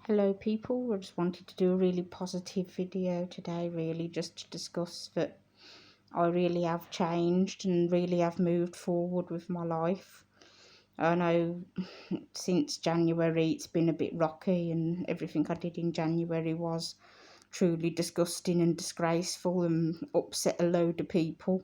Hello people, I just wanted to do a really positive video today, really just to discuss that I really have changed and really have moved forward with my life. I know since January it's been a bit rocky, and everything I did in January was truly disgusting and disgraceful and upset a load of people.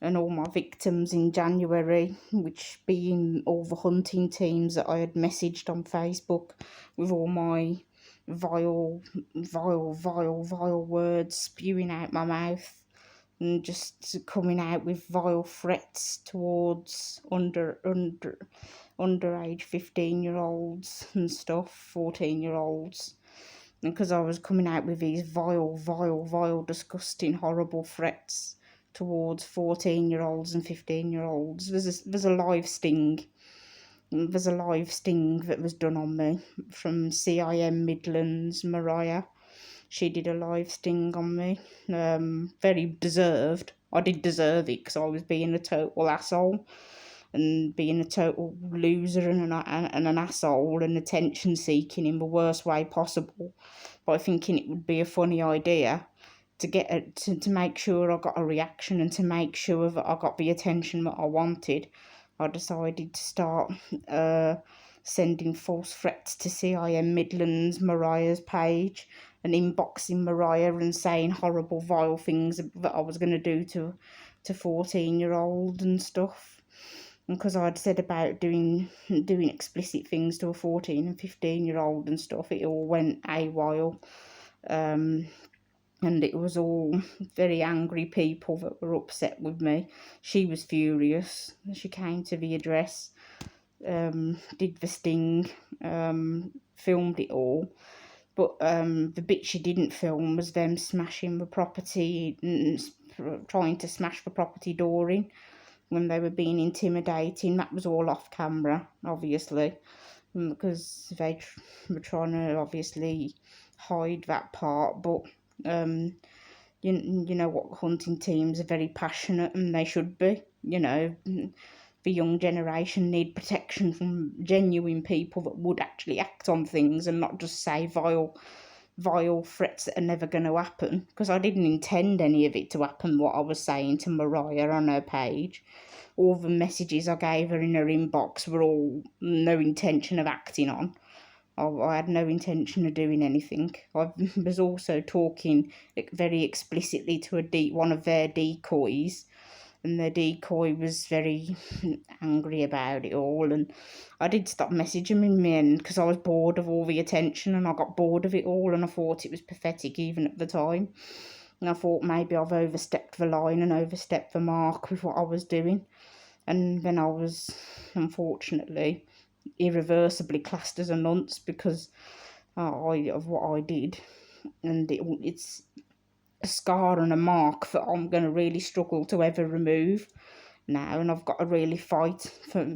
And all my victims in January, which being all the hunting teams that I had messaged on Facebook with all my vile words spewing out my mouth and just coming out with vile threats towards underage 15-year-olds and stuff, 14-year-olds. And because I was coming out with these vile, disgusting, horrible threats towards 14-year-olds and 15-year-olds, there's a live sting. There's a live sting that was done on me from CIM Midlands. Mariah, she did a live sting on me. Very deserved. I did deserve it because I was being a total asshole and being a total loser and an asshole and attention seeking in the worst way possible, by thinking it would be a funny idea to get to make sure I got a reaction and to make sure that I got the attention that I wanted. I decided to start sending false threats to CIM Midlands Mariah's page and inboxing Mariah and saying horrible, vile things that I was going to do to 14-year-old and stuff. And because I'd said about doing explicit things to a 14 and 15-year-old and stuff, it all went AWOL. And it was all very angry people that were upset with me. She was furious. She came to the address, did the sting, filmed it all. But the bit she didn't film was them smashing the property, trying to smash the property door in when they were being intimidating. That was all off camera, obviously, because they were trying to obviously hide that part. But you know what, hunting teams are very passionate, and they should be. The young generation need protection from genuine people that would actually act on things and not just say vile threats that are never going to happen, because I didn't intend any of it to happen, what I was saying to Mariah on her page. All the messages I gave her in her inbox were all no intention of acting on. I had no intention of doing anything. I was also talking very explicitly to one of their decoys, and their decoy was very angry about it all. And I did stop messaging him in the end because I was bored of all the attention, and I got bored of it all, and I thought it was pathetic even at the time. And I thought maybe I've overstepped the line and overstepped the mark with what I was doing. And then I was, unfortunately, irreversibly classed as a nonce because of what I did, and it's a scar and a mark that I'm going to really struggle to ever remove now, and I've got to really fight for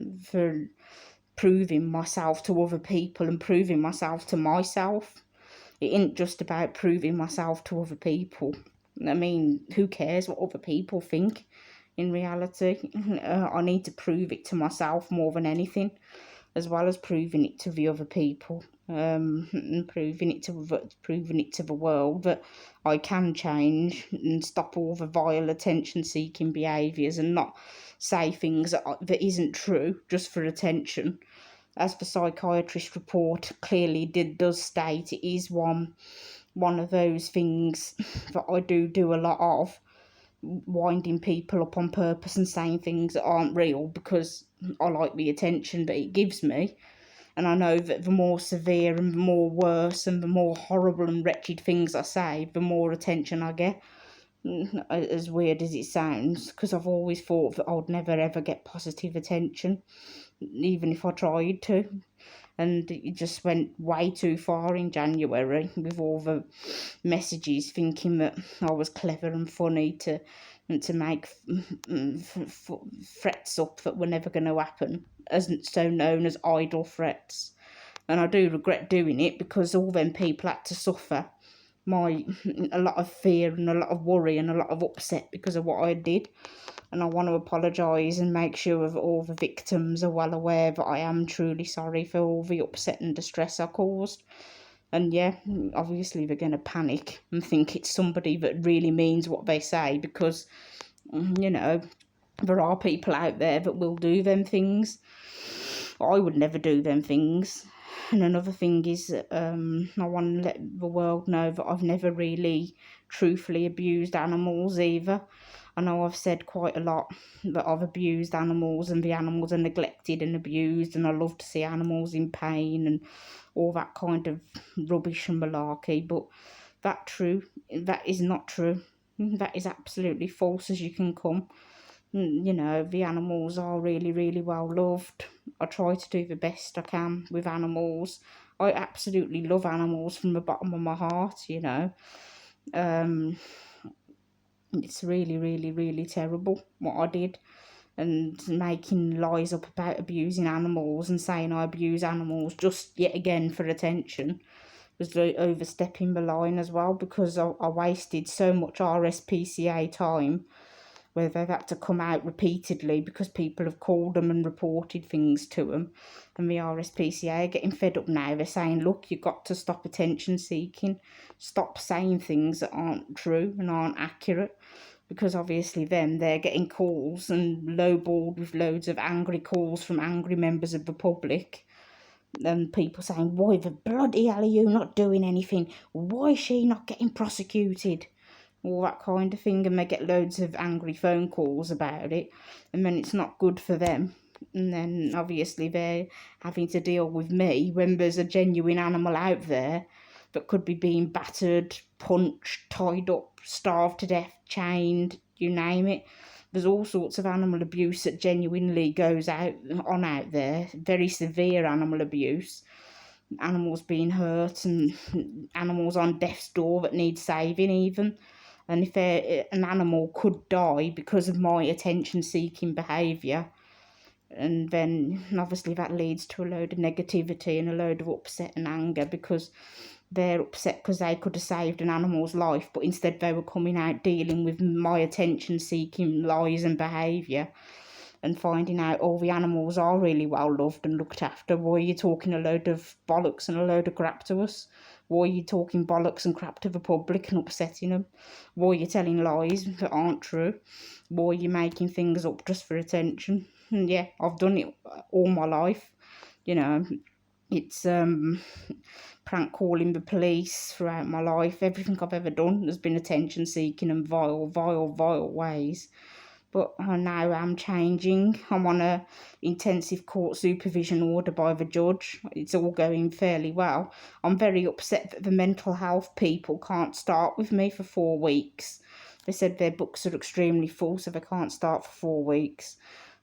proving myself to other people and proving myself to myself. It ain't just about proving myself to other people. I mean, who cares what other people think? In reality, I need to prove it to myself more than anything, as well as proving it to the other people, and proving it to the world that I can change and stop all the vile attention-seeking behaviours and not say things that isn't true just for attention. As the psychiatrist report clearly does state, it is one of those things that I do a lot of, winding people up on purpose and saying things that aren't real because I like the attention that it gives me. And I know that the more severe and the more worse and the more horrible and wretched things I say, the more attention I get. As weird as it sounds, because I've always thought that I'd never ever get positive attention, even if I tried to. And it just went way too far in January with all the messages thinking that I was clever and funny to make threats up that were never going to happen, as so known as idle threats. And I do regret doing it because all them people had to suffer a lot of fear and a lot of worry and a lot of upset because of what I did. And I want to apologise and make sure that all the victims are well aware that I am truly sorry for all the upset and distress I caused. And yeah, obviously they're going to panic and think it's somebody that really means what they say, because, you know, there are people out there that will do them things. I would never do them things. And another thing is, I want to let the world know that I've never really truthfully abused animals either. I know I've said quite a lot that I've abused animals and the animals are neglected and abused, and I love to see animals in pain and all that kind of rubbish and malarkey, but that is not true. That is absolutely false as you can come. You know, the animals are really, really well loved. I try to do the best I can with animals. I absolutely love animals from the bottom of my heart, you know. It's really, really, really terrible what I did, and making lies up about abusing animals and saying I abuse animals just yet again for attention was overstepping the line as well, because I wasted so much RSPCA time where they've had to come out repeatedly because people have called them and reported things to them. And the RSPCA are getting fed up now. They're saying, look, you've got to stop attention seeking. Stop saying things that aren't true and aren't accurate. Because obviously then they're getting calls and lowballed with loads of angry calls from angry members of the public. And people saying, why the bloody hell are you not doing anything? Why is she not getting prosecuted? All that kind of thing, and they get loads of angry phone calls about it, and then it's not good for them. And then obviously they're having to deal with me when there's a genuine animal out there that could be being battered, punched, tied up, starved to death, chained, you name it. There's all sorts of animal abuse that genuinely goes on out there, very severe animal abuse, animals being hurt and animals on death's door that need saving even. And if an animal could die because of my attention-seeking behaviour, and then obviously that leads to a load of negativity and a load of upset and anger, because they're upset because they could have saved an animal's life, but instead they were coming out dealing with my attention-seeking lies and behaviour and finding out all the animals are really well loved and looked after. Why are you talking a load of bollocks and a load of crap to us? Why are you talking bollocks and crap to the public and upsetting them? Why are you telling lies that aren't true? Why are you making things up just for attention? And yeah, I've done it all my life. You know, it's prank calling the police throughout my life. Everything I've ever done has been attention seeking and vile, vile, vile ways. But now I'm changing. I'm on a intensive court supervision order by the judge. It's all going fairly well. I'm very upset that the mental health people can't start with me for 4 weeks. They said their books are extremely full, so they can't start for 4 weeks.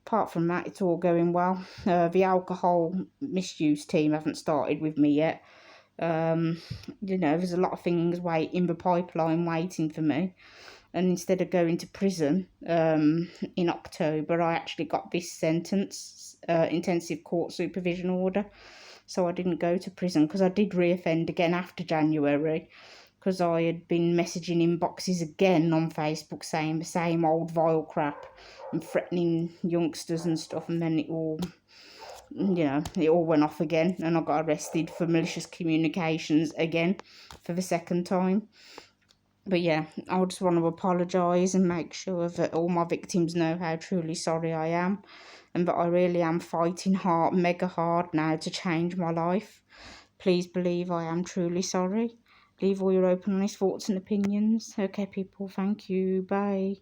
Apart from that, it's all going well. The alcohol misuse team haven't started with me yet. You know, there's a lot of things in the pipeline waiting for me. And instead of going to prison in October, I actually got this sentence, intensive court supervision order. So I didn't go to prison, because I did reoffend again after January, because I had been messaging inboxes again on Facebook saying the same old vile crap and threatening youngsters and stuff, and then it all went off again, and I got arrested for malicious communications again for the second time. But yeah, I just want to apologise and make sure that all my victims know how truly sorry I am, and that I really am fighting hard, mega hard now to change my life. Please believe I am truly sorry. Leave all your open, honest thoughts and opinions. Okay, people, thank you. Bye.